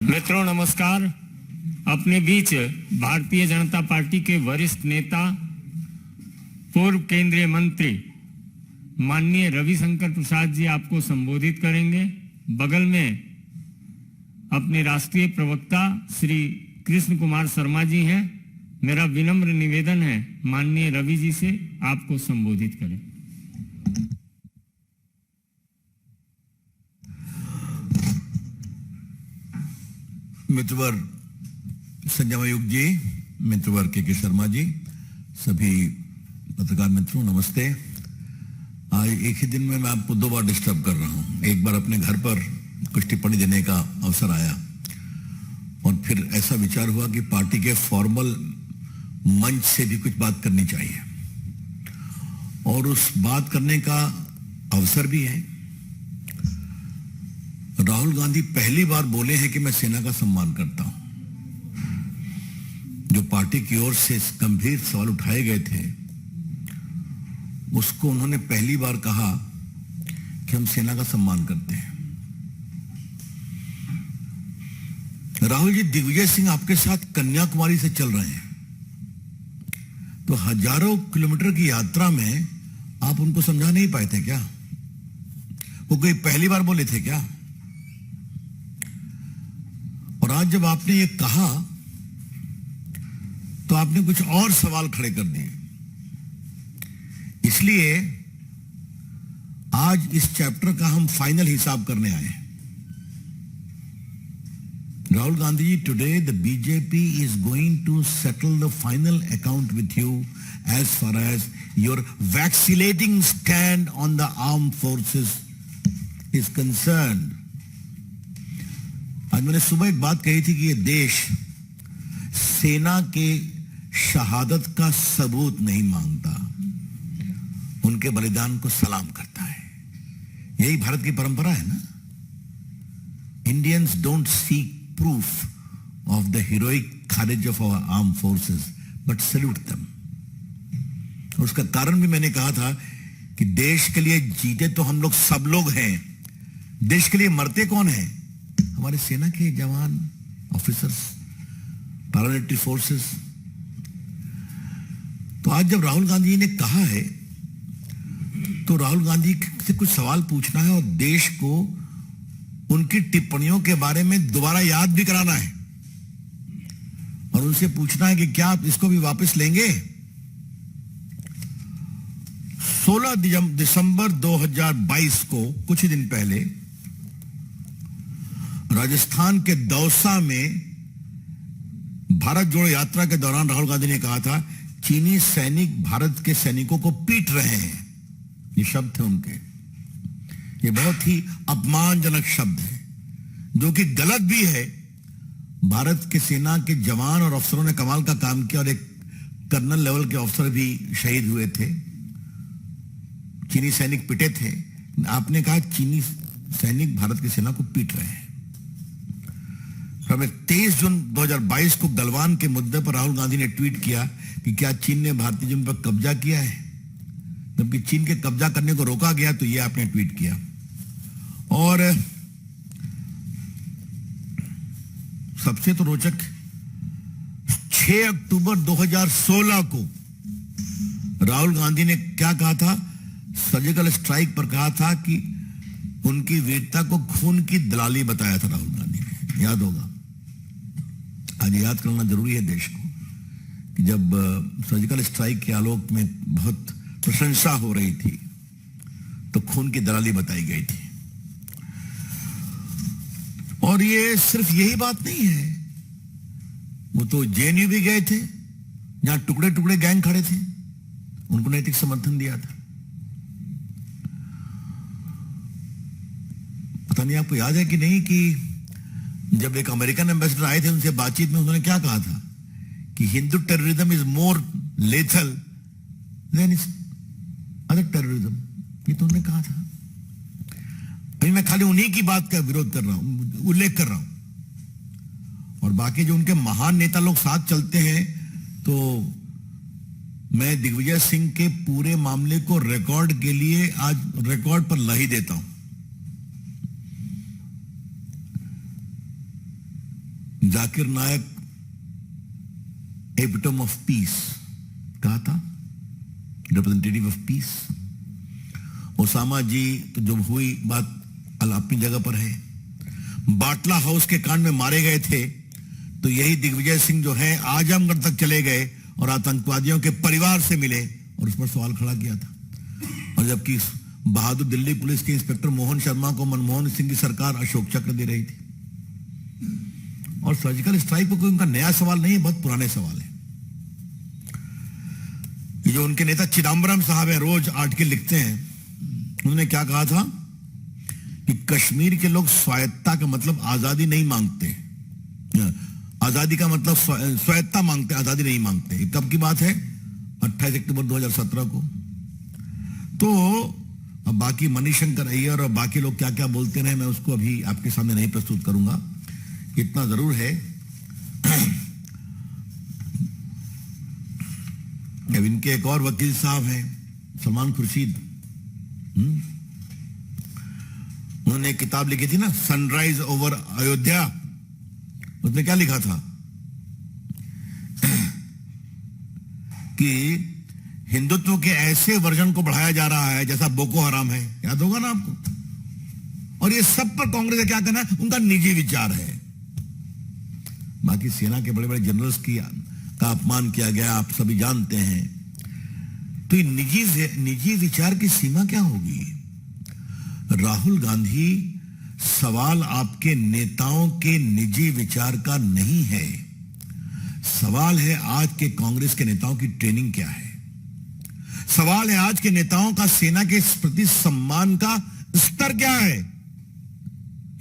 मित्रों नमस्कार। अपने बीच भारतीय जनता पार्टी के वरिष्ठ नेता पूर्व केंद्रीय मंत्री माननीय रविशंकर प्रसाद जी आपको संबोधित करेंगे। बगल में अपने राष्ट्रीय प्रवक्ता श्री कृष्ण कुमार शर्मा जी हैं। मेरा विनम्र निवेदन है माननीय रवि जी से आपको संबोधित करें। मित्रवर संजय मयूख जी, मित्रवर के शर्मा जी, सभी पत्रकार मित्रों नमस्ते। आज एक ही दिन में मैं आपको दो बार डिस्टर्ब कर रहा हूं। एक बार अपने घर पर कुछ टिप्पणी देने का अवसर आया और फिर ऐसा विचार हुआ कि पार्टी के फॉर्मल मंच से भी कुछ बात करनी चाहिए और उस बात करने का अवसर भी है। राहुल गांधी पहली बार बोले हैं कि मैं सेना का सम्मान करता हूं। जो पार्टी की ओर से गंभीर सवाल उठाए गए थे उसको उन्होंने पहली बार कहा कि हम सेना का सम्मान करते हैं। राहुल जी, दिग्विजय सिंह आपके साथ कन्याकुमारी से चल रहे हैं तो हजारों किलोमीटर की यात्रा में आप उनको समझा नहीं पाए थे क्या? वो कोई पहली बार बोले थे क्या? और आज जब आपने ये कहा तो आपने कुछ और सवाल खड़े कर दिए। इसलिए आज इस चैप्टर का हम फाइनल हिसाब करने आए हैं। Rahul Gandhi, today the BJP is going to settle the final account with you as far as your vacillating stand on the armed forces is concerned. आज मैंने सुबह एक बात कही थी कि ये देश सेना के शहादत का सबूत नहीं मांगता, उनके बलिदान को सलाम करता है। यही भारत की परंपरा है ना। Indians don't seek proof of the heroic courage of our armed forces, but salute them. और उसका कारण भी मैंने कहा था कि देश के लिए जीते तो हम लोग सब लोग हैं, देश के लिए मरते कौन है? हमारे सेना के जवान, ऑफिसर्स, पैरामिलिट्री फोर्सेस। तो आज जब राहुल गांधी ने कहा है तो राहुल गांधी से कुछ सवाल पूछना है और देश को उनकी टिप्पणियों के बारे में दोबारा याद भी कराना है और उनसे पूछना है कि क्या आप इसको भी वापस लेंगे? 16 दिसंबर 2022 को, कुछ ही दिन पहले, राजस्थान के दौसा में भारत जोड़ो यात्रा के दौरान राहुल गांधी ने कहा था चीनी सैनिक भारत के सैनिकों को पीट रहे हैं। ये शब्द थे उनके। ये बहुत ही अपमानजनक शब्द है जो कि गलत भी है। भारत के सेना के जवान और अफसरों ने कमाल का काम किया और एक कर्नल लेवल के अफसर भी शहीद हुए थे। चीनी सैनिक पिटे थे। आपने कहा चीनी सैनिक भारत की सेना को पीट रहे हैं। 23 जून 2022 को गलवान के मुद्दे पर राहुल गांधी ने ट्वीट किया कि क्या चीन ने भारतीय जमीन पर कब्जा किया है? जबकि चीन के कब्जा करने को रोका गया तो यह आपने ट्वीट किया। और सबसे तो रोचक 6 अक्टूबर 2016 को राहुल गांधी ने क्या कहा था? सर्जिकल स्ट्राइक पर कहा था कि उनकी वीरता को खून की दलाली बताया था राहुल गांधी ने, याद होगा। आज याद करना जरूरी है देश को कि जब सर्जिकल स्ट्राइक के आलोक में बहुत प्रशंसा हो रही थी तो खून की दलाली बताई गई थी। और ये सिर्फ यही बात नहीं है, वो तो जेएनयू भी गए थे जहां टुकड़े टुकड़े गैंग खड़े थे, उनको नैतिक समर्थन दिया था। पता नहीं आपको याद है कि नहीं कि जब एक अमेरिकन एम्बेसडर आए थे उनसे बातचीत में उन्होंने क्या कहा था कि Hindu terrorism is more lethal than other terrorism. ये तो उन्होंने कहा था। अभी मैं खाली उन्हीं की बात का विरोध कर रहा हूं, उल्लेख कर रहा हूं। और बाकी जो उनके महान नेता लोग साथ चलते हैं तो मैं दिग्विजय सिंह के पूरे मामले को रिकॉर्ड के लिए आज रिकॉर्ड पर ला ही देता हूं। जाकिर नायक एपिटम ऑफ पीस कहा था, रिप्रेजेंटेटिव ऑफ पीस। ओसामा जी तो जो हुई बात अपनी जगह पर है। बाटला हाउस के कांड में मारे गए थे तो यही दिग्विजय सिंह जो है आजमगढ़ तक चले गए और आतंकवादियों के परिवार से मिले और उस पर सवाल खड़ा किया था। और जबकि बहादुर दिल्ली पुलिस के इंस्पेक्टर मोहन शर्मा को मनमोहन सिंह की सरकार अशोक चक्र दे रही थी। और सर्जिकल स्ट्राइक पर कोई उनका नया सवाल नहीं है, बहुत पुराने सवाल है। ये जो उनके नेता चिदम्बरम साहब है, रोज आर्टिकल लिखते हैं। उन्होंने क्या कहा था कि कश्मीर के लोग स्वायत्ता का मतलब आजादी नहीं मांगते, आजादी का मतलब स्वायत्ता मांगते, आजादी नहीं मांगते। कब की बात है? 28 अक्टूबर 2017 को। तो अब बाकी मणिशंकर अय्यर और बाकी लोग क्या क्या बोलते रहे, मैं उसको अभी आपके सामने नहीं प्रस्तुत करूंगा। इतना जरूर है अब इनके एक और वकील साहब हैं, सलमान खुर्शीद। उन्होंने एक किताब लिखी थी ना, सनराइज ओवर अयोध्या। उसने क्या लिखा था कि हिंदुत्व के ऐसे वर्जन को बढ़ाया जा रहा है जैसा बोको हराम है। याद होगा ना आपको। और ये सब पर कांग्रेस का क्या कहना है? उनका निजी विचार है। बाकी सेना के बड़े बड़े जनरल्स का अपमान किया गया, आप सभी जानते हैं। तो ये निजी विचार की सीमा क्या होगी? राहुल गांधी, सवाल आपके नेताओं के निजी विचार का नहीं है। सवाल है आज के कांग्रेस के नेताओं की ट्रेनिंग क्या है। सवाल है आज के नेताओं का सेना के प्रति सम्मान का स्तर क्या है।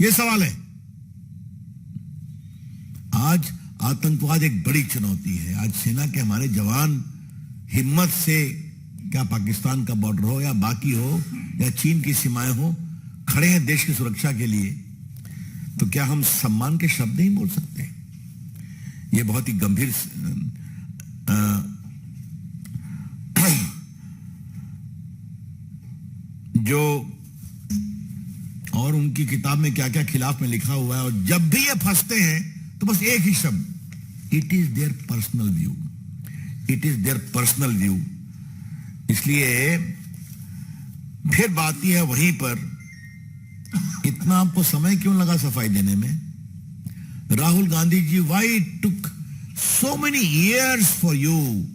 यह सवाल है। आज आतंकवाद एक बड़ी चुनौती है। आज सेना के हमारे जवान हिम्मत से, क्या पाकिस्तान का बॉर्डर हो या बाकी हो या चीन की सीमाएं हो, खड़े हैं देश की सुरक्षा के लिए। तो क्या हम सम्मान के शब्द नहीं बोल सकते? यह बहुत ही गंभीर जो और उनकी किताब में क्या क्या खिलाफ में लिखा हुआ है। और जब भी ये फंसते हैं तो बस एक ही शब्द, it is their personal view, it is their personal view. इसलिए फिर बात यह है वहीं पर, इतना आपको समय क्यों लगा सफाई देने में? Rahul Gandhi ji, why it took so many years for you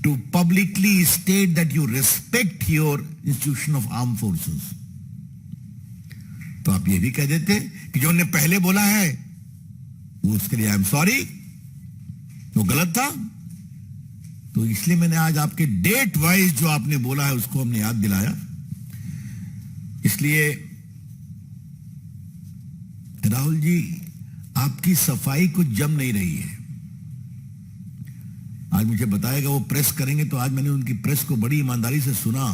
to publicly state that you respect your institution of arm forces? तो आप ये भी कह देते कि जो उन्होंने पहले बोला है वो उसके लिए आई एम सॉरी, वो गलत था। तो इसलिए मैंने आज आपके डेट वाइज जो आपने बोला है उसको हमने याद दिलाया। इसलिए राहुल जी, आपकी सफाई कुछ जम नहीं रही है। आज मुझे बताएगा वो प्रेस करेंगे, तो आज मैंने उनकी प्रेस को बड़ी ईमानदारी से सुना।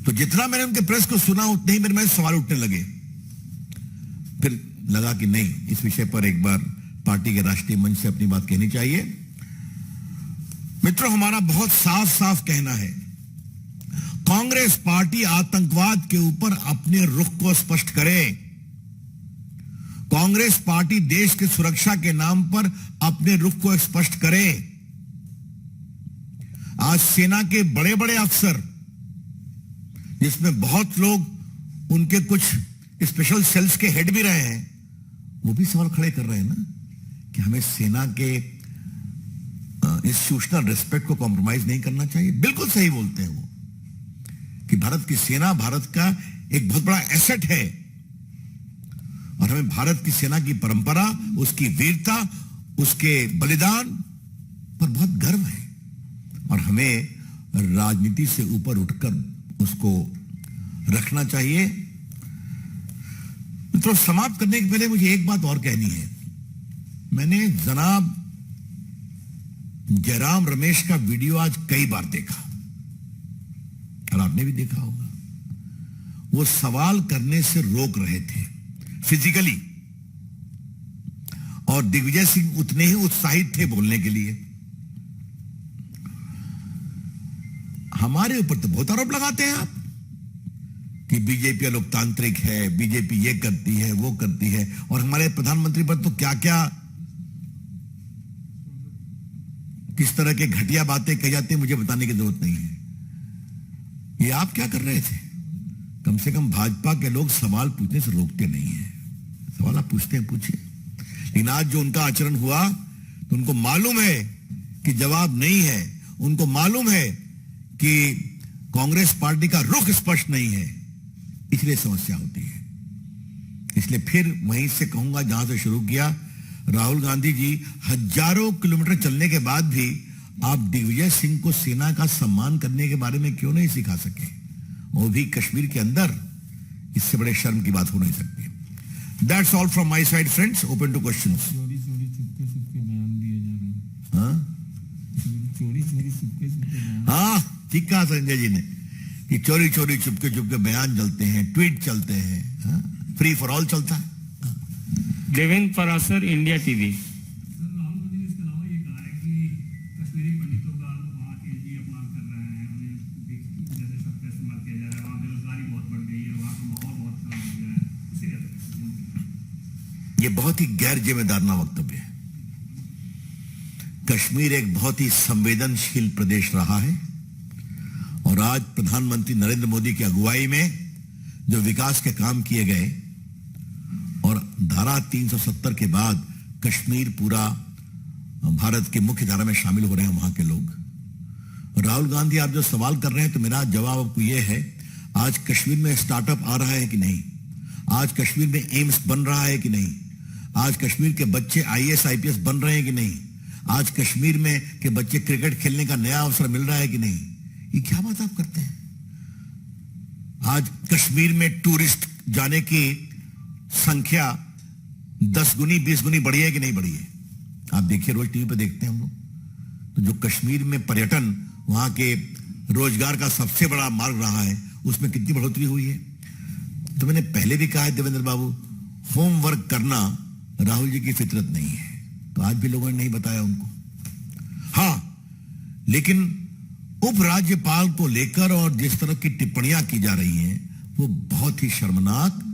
तो जितना मैंने उनके प्रेस को सुना उतने ही मेरे में सवाल उठने लगे। फिर लगा कि नहीं, इस विषय पर एक बार पार्टी के राष्ट्रीय मंच से अपनी बात कहनी चाहिए। मित्रों, हमारा बहुत साफ साफ कहना है, कांग्रेस पार्टी आतंकवाद के ऊपर अपने रुख को स्पष्ट करे। कांग्रेस पार्टी देश की सुरक्षा के नाम पर अपने रुख को स्पष्ट करे। आज सेना के बड़े बड़े अफसर, जिसमें बहुत लोग उनके कुछ स्पेशल सेल्स के हेड भी रहे हैं, वो भी सवाल खड़े कर रहे हैं ना कि हमें सेना के इंस्टीट्यूशनल रिस्पेक्ट को कॉम्प्रोमाइज नहीं करना चाहिए। बिल्कुल सही बोलते हैं वो कि भारत की सेना भारत का एक बहुत बड़ा एसेट है और हमें भारत की सेना की परंपरा, उसकी वीरता, उसके बलिदान पर बहुत गर्व है और हमें राजनीति से ऊपर उठकर उसको रखना चाहिए। तो समाप्त करने के पहले मुझे एक बात और कहनी है। मैंने जनाब जयराम रमेश का वीडियो आज कई बार देखा और आपने भी देखा होगा। वो सवाल करने से रोक रहे थे फिजिकली, और दिग्विजय सिंह उतने ही उत्साहित थे बोलने के लिए। हमारे ऊपर तो बहुत आरोप लगाते हैं आप कि बीजेपी लोकतांत्रिक है, बीजेपी ये करती है, वो करती है, और हमारे प्रधानमंत्री पर तो क्या क्या किस तरह के घटिया बातें कही जाती है, मुझे बताने की जरूरत नहीं है। ये आप क्या कर रहे थे? कम से कम भाजपा के लोग सवाल पूछने से रोकते नहीं है। सवाल आप पूछते हैं, पूछिए। लेकिन आज जो उनका आचरण हुआ, तो उनको मालूम है कि जवाब नहीं है, उनको मालूम है कि कांग्रेस पार्टी का रुख स्पष्ट नहीं है, इसलिए समस्या होती है। इसलिए फिर वहीं से कहूंगा जहां से शुरू किया, राहुल गांधी जी हजारों किलोमीटर चलने के बाद भी आप दिग्विजय सिंह को सेना का सम्मान करने के बारे में क्यों नहीं सिखा सके, वो भी कश्मीर के अंदर? इससे बड़े शर्म की बात हो नहीं सकती। That's all from my side friends, open two questions. चोरी चोरी चुपके चुपके बयान दिए जा रहे हैं। हाँ, चोरी चोरी चुपके चुपके बयान। हाँ, ठीक कहा संजय जी ने कि चोरी चोरी चुपके चुपके बयान चलते हैं, ट्वीट चलते हैं, फ्री फॉर ऑल चलता है। Devendra Parashar, India TV. राहुल गांधी ने इसके अलावा ये कहा है कि कश्मीरी पंडितों का वहाँ के जी अपमान कर रहे हैं, उन्हें जैसे शब्द का इस्तेमाल किया जा रहा है, वहाँ बेरोजगारी बहुत बढ़ गई है, वहाँ का माहौल बहुत खराब हो गया है, इसी तरह। ये बहुत ही गैर जिम्मेदाराना वक्तव्य है। कश्मीर एक बहुत ही संवेदनशील प्रदेश रहा है, और आज प्रधानमंत्री नरेंद्र मोदी की अगुवाई में जो विकास के काम किए गए, और धारा 370 के बाद कश्मीर पूरा भारत की मुख्य धारा में शामिल हो रहे हैं वहां के लोग। राहुल गांधी, आप जो सवाल कर रहे हैं, तो मेरा जवाब आपको यह है, आज कश्मीर में स्टार्टअप आ रहा है कि नहीं? आज कश्मीर में एम्स बन रहा है कि नहीं? आज कश्मीर के बच्चे IAS IPS बन रहे हैं कि नहीं? आज कश्मीर में के बच्चे क्रिकेट खेलने का नया अवसर मिल रहा है कि नहीं? ये क्या बात आप करते हैं? आज कश्मीर में टूरिस्ट जाने की संख्या 10 गुनी 20 गुनी बढ़ी है कि नहीं बढ़ी है? आप देखिए, रोज टीवी पे देखते हैं हम लोग, तो जो कश्मीर में पर्यटन, वहां के रोजगार का सबसे बड़ा मार्ग रहा है, उसमें कितनी बढ़ोतरी हुई है। तो मैंने पहले भी कहा है देवेंद्र बाबू, होमवर्क करना राहुल जी की फितरत नहीं है, तो आज भी लोगों ने नहीं बताया उनको। हाँ, लेकिन उपराज्यपाल को लेकर और जिस तरह की टिप्पणियां की जा रही हैं, वो बहुत ही शर्मनाक,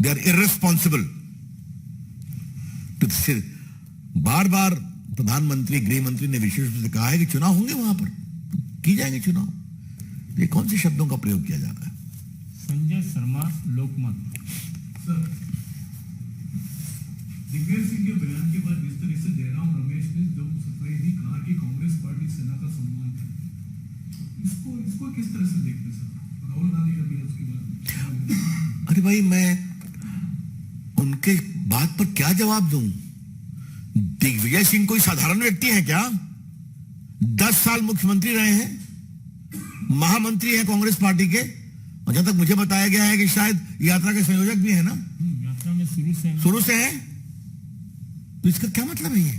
दे आर इर्रेस्पॉन्सिबल। बार बार प्रधानमंत्री, गृह मंत्री ने विशेष रूप से कहा है कि चुनाव होंगे वहां पर, की जाएंगे चुनाव। ये कौन से शब्दों का प्रयोग किया जा रहा है? संजय शर्मा, लोकमत। सर, दिग्विजय सिंह के बयान के बाद जिस तरह से जयराम रमेश ने जो सफाई दी, कहा कि कांग्रेस पार्टी सेना का सम्मान करे, इसको किस तरह से देखते सर? राहुल गांधी का भी उसके बाद। अरे भाई, मैं उनके बात पर क्या जवाब दूं? दिग्विजय सिंह कोई साधारण व्यक्ति है क्या? 10 साल मुख्यमंत्री रहे हैं, महामंत्री हैं कांग्रेस पार्टी के, और जहां तक मुझे बताया गया है कि शायद यात्रा के संयोजक भी है ना, यात्रा में शुरू से है। तो इसका क्या मतलब है ये?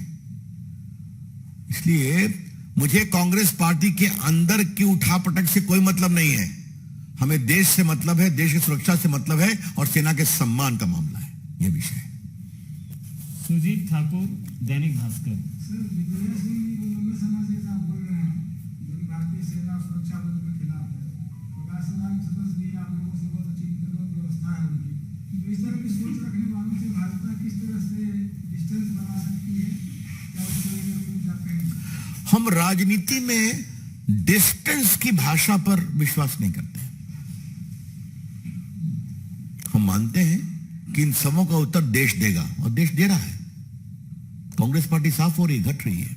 इसलिए मुझे कांग्रेस पार्टी के अंदर की उठापटक से कोई मतलब नहीं है। हमें देश से मतलब है, देश की सुरक्षा से मतलब है, और सेना के सम्मान का मामला है यह विषय। सुजीत ठाकुर, दैनिक भास्कर। सर, दिग्विजय सिंह लंबे समय से ऐसा बोल रहे हैं जो कि भारतीय सेना और सुरक्षा बलों के खिलाफ है। राज्यसभा के सदस्य भी आप लोगों से बहुत अच्छी व्यवस्था है उनकी, तो इस तरह की सोच रखने वालों से भाजपा किस तरह से डिस्टेंस बना सकती है? क्या उसको लेकर कुछ आप कहेंगे? हम राजनीति में डिस्टेंस की भाषा पर विश्वास नहीं करते। हम मानते हैं कि इन सबों का उत्तर देश देगा, और देश दे रहा है। कांग्रेस पार्टी साफ हो रही, घट रही है।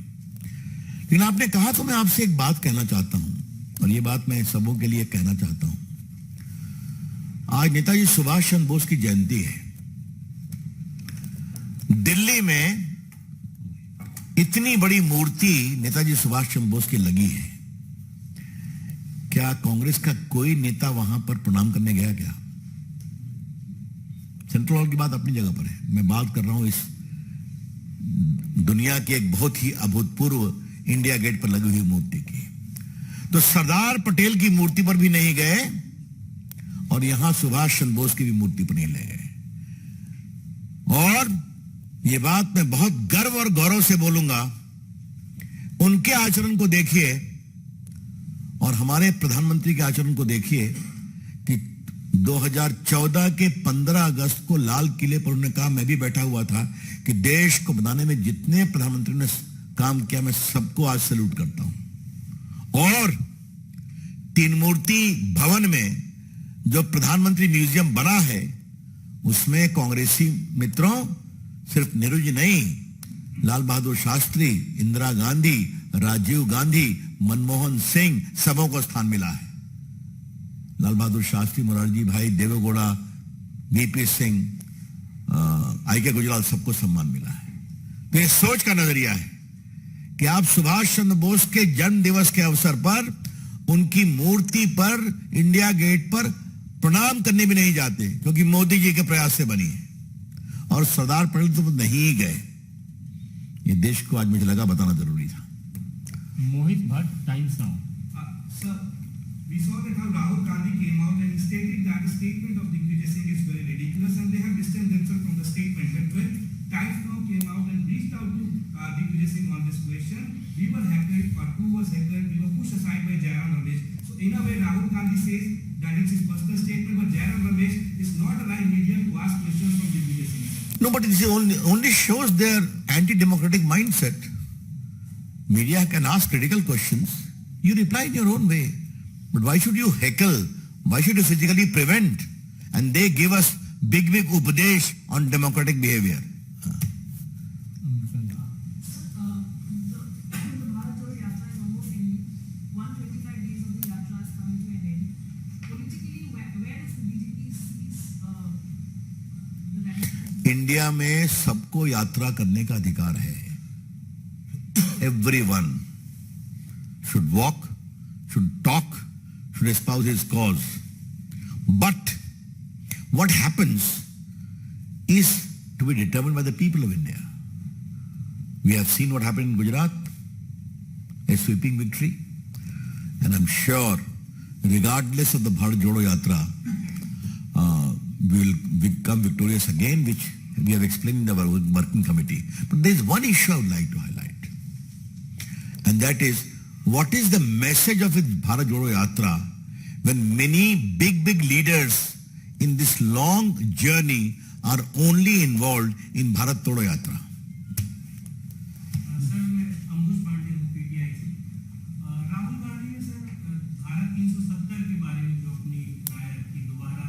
लेकिन आपने कहा, तो मैं आपसे एक बात कहना चाहता हूं, और ये बात मैं सबों के लिए कहना चाहता हूं। आज नेताजी सुभाष चंद्र बोस की जयंती है। दिल्ली में इतनी बड़ी मूर्ति नेताजी सुभाष चंद्र बोस की लगी है, क्या कांग्रेस का कोई नेता वहां पर प्रणाम करने गया क्या? सेंट्रल हॉल की बात अपनी जगह पर है, मैं बात कर रहा हूं इस दुनिया की एक बहुत ही अभूतपूर्व इंडिया गेट पर लगी हुई मूर्ति की। तो सरदार पटेल की मूर्ति पर भी नहीं गए, और यहां सुभाष चंद्र बोस की भी मूर्ति पर नहीं ले गए। और यह बात मैं बहुत गर्व और गौरव से बोलूंगा, उनके आचरण को देखिए और हमारे प्रधानमंत्री के आचरण को देखिए कि 2014 के 15 अगस्त को लाल किले पर उन्होंने कहा, मैं भी बैठा हुआ था, कि देश को बनाने में जितने प्रधानमंत्री ने काम किया मैं सबको आज सैल्यूट करता हूं। और तीन मूर्ति भवन में जो प्रधानमंत्री म्यूजियम बना है उसमें कांग्रेसी मित्रों सिर्फ नेहरू जी नहीं, लाल बहादुर शास्त्री, इंदिरा गांधी, राजीव गांधी, मनमोहन सिंह सबों को स्थान मिला है। लाल बहादुर शास्त्री, मोरारजी भाई, देवेगौड़ा, वीपी सिंह, आई.के. गुजराल, सबको सम्मान मिला है। तो ये सोच का नजरिया है कि आप सुभाष चंद्र बोस के जन्म दिवस के अवसर पर उनकी मूर्ति पर इंडिया गेट पर प्रणाम करने भी नहीं जाते, क्योंकि मोदी जी के प्रयास से बनी है, और सरदार पटेल तो नहीं गए। ये देश को आज मुझे लगा बताना जरूरी था। Mohit Bhatt, Times Now. Sir, we saw that how Rahul Gandhi came out and stated that the statement of Digvijay Singh is very ridiculous, and they have distanced themselves from the statement. But when Times Now came out and reached out to Digvijay Singh on this question, we were heckled, or who was heckled, we were pushed aside by Jairam Ramesh. So in a way, Rahul Gandhi says that it's his personal statement, but Jairam Ramesh is not a right medium to ask questions from Digvijay Singh. No, but it only shows their anti-democratic mindset. Media can ask critical questions. You reply in your own way. But why should you heckle? Why should you physically prevent? And they give us big upadesh on democratic behavior. The Bharat Jodo Yatra is almost ending. 125 days of the Yatra is coming to an end. Politically, where does the BJP sees the radical? India में सबको यात्रा करने का अधिकार है। Everyone should walk, should talk, should espouse his cause. But what happens is to be determined by the people of India. We have seen what happened in Gujarat, a sweeping victory, and I'm sure, regardless of the Bharat Jodo Yatra, we will become victorious again, which we have explained in our working committee. But there is one issue I would like to highlight, and that is, what is the message of its Bharat Jodo Yatra when many big leaders in this long journey are only involved in Bharat Jodo Yatra? Sir, मैं अंकुश पांडे हूँ PTI से। राहुल गांधी ने sir धारा 370 के बारे में जो अपनी राय रखी, दोबारा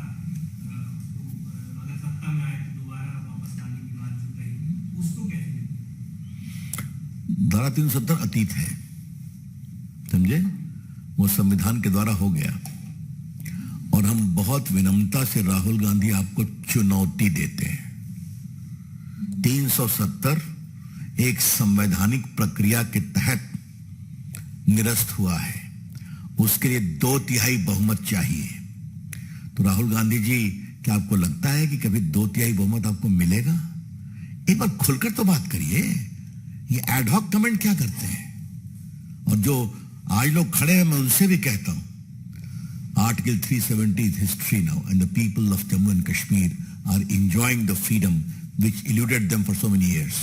अगर सत्ता में आए तो दोबारा वापस लाने की बात जो कही, उसको कैसे देखते हैं? धारा 370 अतीत है, समझे? वो संविधान के द्वारा हो गया, और हम बहुत विनम्रता से राहुल गांधी आपको चुनौती देते हैं। 370 एक संवैधानिक प्रक्रिया के तहत निरस्त हुआ है, उसके लिए 2/3 बहुमत चाहिए। तो राहुल गांधी जी, क्या आपको लगता है कि कभी 2/3 बहुमत आपको मिलेगा? एक बार खुलकर तो बात करिए। ये एडहॉक कमेंट क्या करते हैं? और जो आज लोग खड़े हैं, मैं उनसे भी कहता हूं, Article 370 is history now, and the people of Jammu and Kashmir are enjoying the freedom which eluded them for so many years.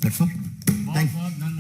That's all. Thank you.